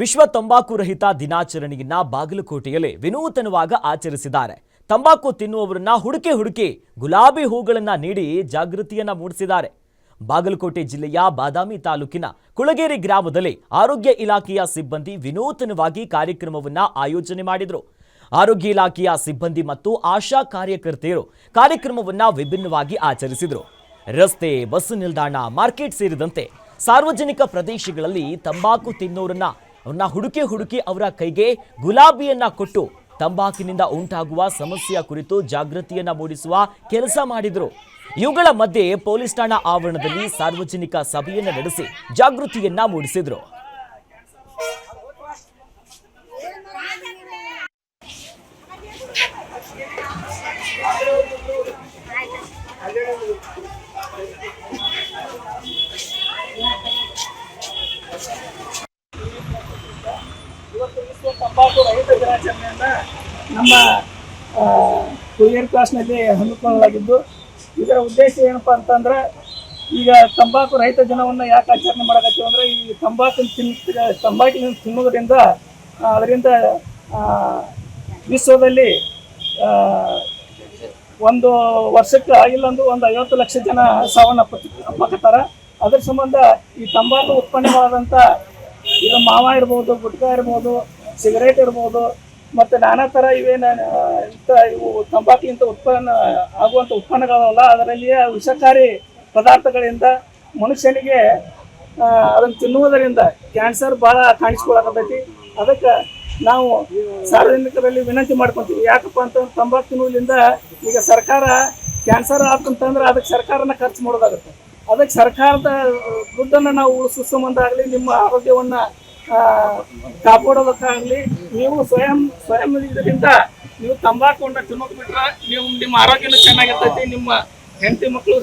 ವಿಶ್ವ ತಂಬಾಕು ರಹಿತ ದಿನಾಚರಣೆಯನ್ನ ಬಾಗಲಕೋಟೆಯಲ್ಲಿ ವಿನೂತನವಾಗಿ ಆಚರಿಸಿದ್ದಾರೆ. ತಂಬಾಕು ತಿನ್ನುವವರನ್ನ ಹುಡುಕಿ ಗುಲಾಬಿ ಹೂಗಳನ್ನ ನೀಡಿ ಜಾಗೃತಿಯನ್ನ ಮೂಡಿಸಿದ್ದಾರೆ. ಬಾಗಲಕೋಟೆ ಜಿಲ್ಲೆಯ ಬಾದಾಮಿ ತಾಲೂಕಿನ ಕುಳಗೇರಿ ಗ್ರಾಮದಲ್ಲಿ ಆರೋಗ್ಯ ಇಲಾಖೆಯ ಸಿಬ್ಬಂದಿ ವಿನೂತನವಾಗಿ ಕಾರ್ಯಕ್ರಮವನ್ನ ಆಯೋಜನೆ ಮಾಡಿದರು. ಆರೋಗ್ಯ ಇಲಾಖೆಯ ಸಿಬ್ಬಂದಿ ಮತ್ತು ಆಶಾ ಕಾರ್ಯಕರ್ತೆಯರು ಕಾರ್ಯಕ್ರಮವನ್ನ ವಿಭಿನ್ನವಾಗಿ ಆಚರಿಸಿದರು. ರಸ್ತೆ, ಬಸ್ ನಿಲ್ದಾಣ, ಮಾರ್ಕೆಟ್ ಸೇರಿದಂತೆ ಸಾರ್ವಜನಿಕ ಪ್ರದೇಶಗಳಲ್ಲಿ ತಂಬಾಕು ತಿನ್ನೋರನ್ನ ಹುಡುಕಿ ಅವರ ಕೈಗೆ ಗುಲಾಬಿಯನ್ನ ಕೊಟ್ಟು ತಂಬಾಕಿನಿಂದ ಉಂಟಾಗುವ ಸಮಸ್ಯೆಯ ಕುರಿತು ಜಾಗೃತಿಯನ್ನ ಮೂಡಿಸುವ ಕೆಲಸ ಮಾಡಿದರು. ಇವುಗಳ ಮಧ್ಯೆ ಪೊಲೀಸ್ ಠಾಣಾ ಆವರಣದಲ್ಲಿ ಸಾರ್ವಜನಿಕ ಸಭೆಯನ್ನು ನಡೆಸಿ ಜಾಗೃತಿಯನ್ನ ಮೂಡಿಸಿದರು. ತಂಬಾಕು ರಹಿತ ದಿನಾಚರಣೆಯನ್ನು ನಮ್ಮ ಕುಳಿಯರ್ ಕ್ಲಾಸ್ನಲ್ಲಿ ಹಮ್ಮಿಕೊಳ್ಳಲಾಗಿದ್ದು, ಇದರ ಉದ್ದೇಶ ಏನಪ್ಪ ಅಂತಂದ್ರೆ, ಈಗ ತಂಬಾಕು ರಹಿತ ದಿನವನ್ನು ಯಾಕೆ ಆಚರಣೆ ಮಾಡಕತ್ತೀವಿ ಅಂದರೆ, ಈ ತಂಬಾಕಿನ ತಿನ್ನೋದ್ರಿಂದ ಅದರಿಂದ ವಿಶ್ವದಲ್ಲಿ ಒಂದು ವರ್ಷಕ್ಕೆ ಆಗಿಲ್ಲಂದು ಒಂದು 50 ಲಕ್ಷ ಜನ ಸಾವನ್ನಪ್ಪಕತ್ತಾರ. ಅದ್ರ ಸಂಬಂಧ ಈ ತಂಬಾಕು ಉತ್ಪನ್ನಗಳಾದಂಥ ಈಗ ಮಾವ ಇರ್ಬೋದು, ಗುಟ್ಕಾ ಇರ್ಬೋದು, ಸಿಗರೇಟ್ ಇರ್ಬೋದು, ಮತ್ತು ನಾನಾ ಥರ ಇವು ತಂಬಾಕಿನಿಂದ ಆಗುವಂಥ ಉತ್ಪನ್ನಗಳಲ್ಲ, ಅದರಲ್ಲಿಯೇ ವಿಷಕಾರಿ ಪದಾರ್ಥಗಳಿಂದ ಮನುಷ್ಯನಿಗೆ ಅದನ್ನು ತಿನ್ನುವುದರಿಂದ ಕ್ಯಾನ್ಸರ್ ಭಾಳ ಕಾಣಿಸ್ಕೊಳಕತ್ತೈತಿ. ಅದಕ್ಕೆ ನಾವು ಸಾರ್ವಜನಿಕರಲ್ಲಿ ವಿನಂತಿ ಮಾಡ್ಕೊತೀವಿ. ಯಾಕಪ್ಪ ಅಂತಂದ್ರೆ, ತಂಬಾಕು ತಿನ್ನುವುದರಿಂದ ಈಗ ಸರ್ಕಾರ ಕ್ಯಾನ್ಸರ್ ಆತಂತಂದ್ರೆ ಅದಕ್ಕೆ ಸರ್ಕಾರನ ಖರ್ಚು ಮಾಡೋದಾಗುತ್ತೆ. ಅದಕ್ಕೆ ಸರ್ಕಾರದ ದುಡ್ಡನ್ನು ನಾವು ಉಳಿಸೋ ಸಂಬಂಧ ಆಗಲಿ, ನಿಮ್ಮ ಆರೋಗ್ಯವನ್ನು ಕಾಪಾಡೋದಕ್ಕಾಗಲಿ, ನೀವು ಸ್ವಯಂ ಇದರಿಂದ ನೀವು ತಂಬಾಕುವನ್ನು ತಿನ್ನೋದು ಬಿಟ್ರೆ ನಿಮ್ಮ ಆರೋಗ್ಯನೂ ಚೆನ್ನಾಗಿರ್ತೈತಿ, ನಿಮ್ಮ ಹೆಂಡತಿ ಮಕ್ಕಳು